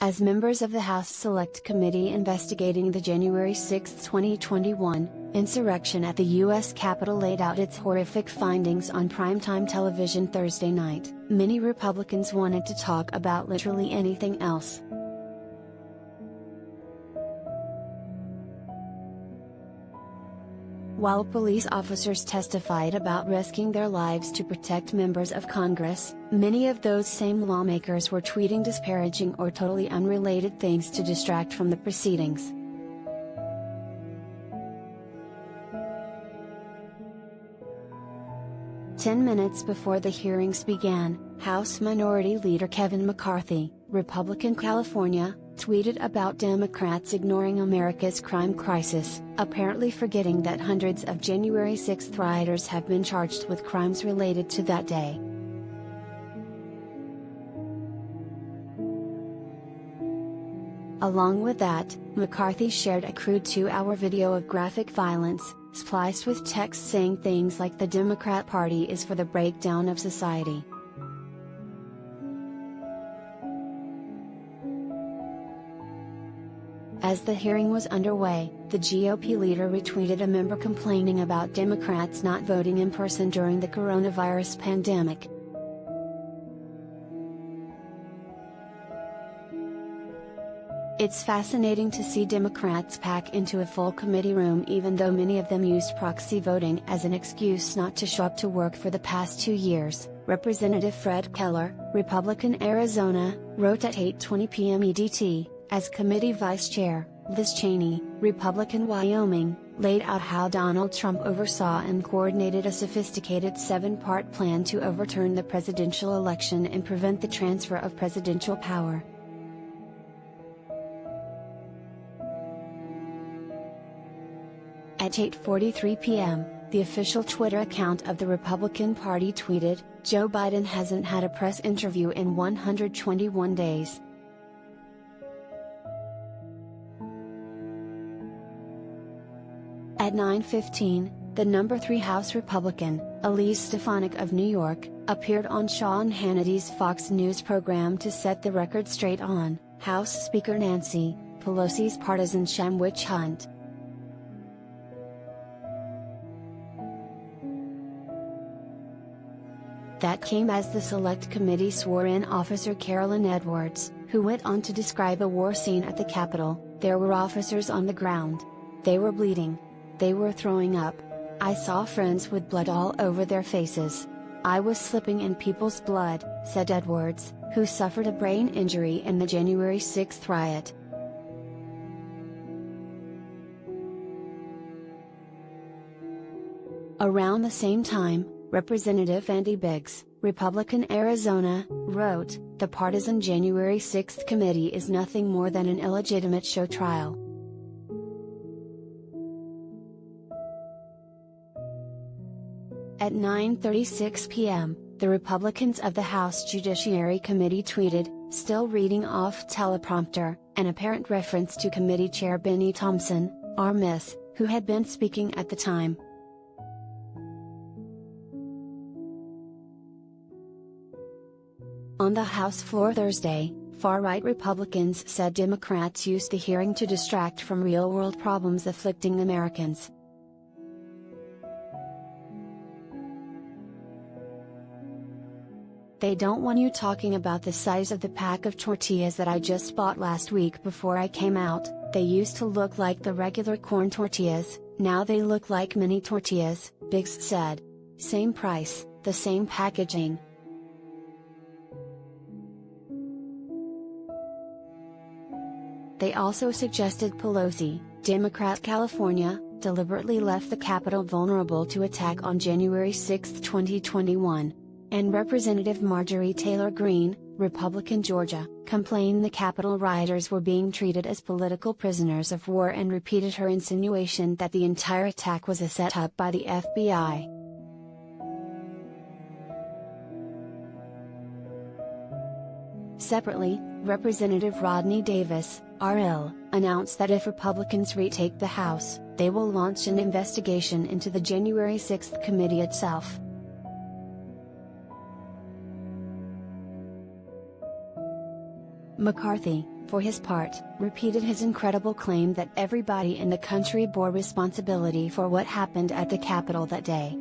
As members of the House Select Committee investigating the January 6, 2021, insurrection at the U.S. Capitol laid out its horrific findings on primetime television Thursday night, many Republicans wanted to talk about literally anything else. While police officers testified about risking their lives to protect members of Congress, many of those same lawmakers were tweeting disparaging or totally unrelated things to distract from the proceedings. "10 minutes before the hearings began, House Minority Leader Kevin McCarthy, Republican California, tweeted about Democrats ignoring America's crime crisis, apparently forgetting that hundreds of January 6 rioters have been charged with crimes related to that day. Along with that, McCarthy shared a crude 2-hour video of graphic violence, spliced with text saying things like the Democrat Party is for the breakdown of society. As the hearing was underway, the GOP leader retweeted a member complaining about Democrats not voting in person during the coronavirus pandemic. "It's fascinating to see Democrats pack into a full committee room even though many of them used proxy voting as an excuse not to show up to work for the past 2 years," Representative Fred Keller, Republican Arizona, wrote at 8:20 p.m. EDT. As committee vice chair, Liz Cheney, Republican Wyoming, laid out how Donald Trump oversaw and coordinated a sophisticated 7-part plan to overturn the presidential election and prevent the transfer of presidential power. At 8:43 p.m., the official Twitter account of the Republican Party tweeted, "Joe Biden hasn't had a press interview in 121 days. At 9:15, the number 3 House Republican, Elise Stefanik of New York, appeared on Sean Hannity's Fox News program to set the record straight on House Speaker Nancy Pelosi's partisan sham witch hunt. That came as the Select Committee swore in Officer Carolyn Edwards, who went on to describe a war scene at the Capitol. "There were officers on the ground. They were bleeding. They were throwing up. I saw friends with blood all over their faces. I was slipping in people's blood," said Edwards, who suffered a brain injury in the January 6 riot. Around the same time, Representative Andy Biggs, Republican Arizona, wrote, "The partisan January 6 committee is nothing more than an illegitimate show trial." At 9:36 p.m., the Republicans of the House Judiciary Committee tweeted, still reading off teleprompter, an apparent reference to Committee Chair Benny Thompson, our Miss, who had been speaking at the time. On the House floor Thursday, far-right Republicans said Democrats used the hearing to distract from real-world problems afflicting Americans. "They don't want you talking about the size of the pack of tortillas that I just bought last week before I came out. They used to look like the regular corn tortillas, now they look like mini tortillas," Biggs said. "Same price, the same packaging." They also suggested Pelosi, Democrat California, deliberately left the Capitol vulnerable to attack on January 6, 2021. And Representative Marjorie Taylor Greene, Republican Georgia, complained the Capitol rioters were being treated as political prisoners of war and repeated her insinuation that the entire attack was a setup by the FBI. Separately, Representative Rodney Davis, RL, announced that if Republicans retake the House, they will launch an investigation into the January 6 committee itself. McCarthy, for his part, repeated his incredible claim that everybody in the country bore responsibility for what happened at the Capitol that day.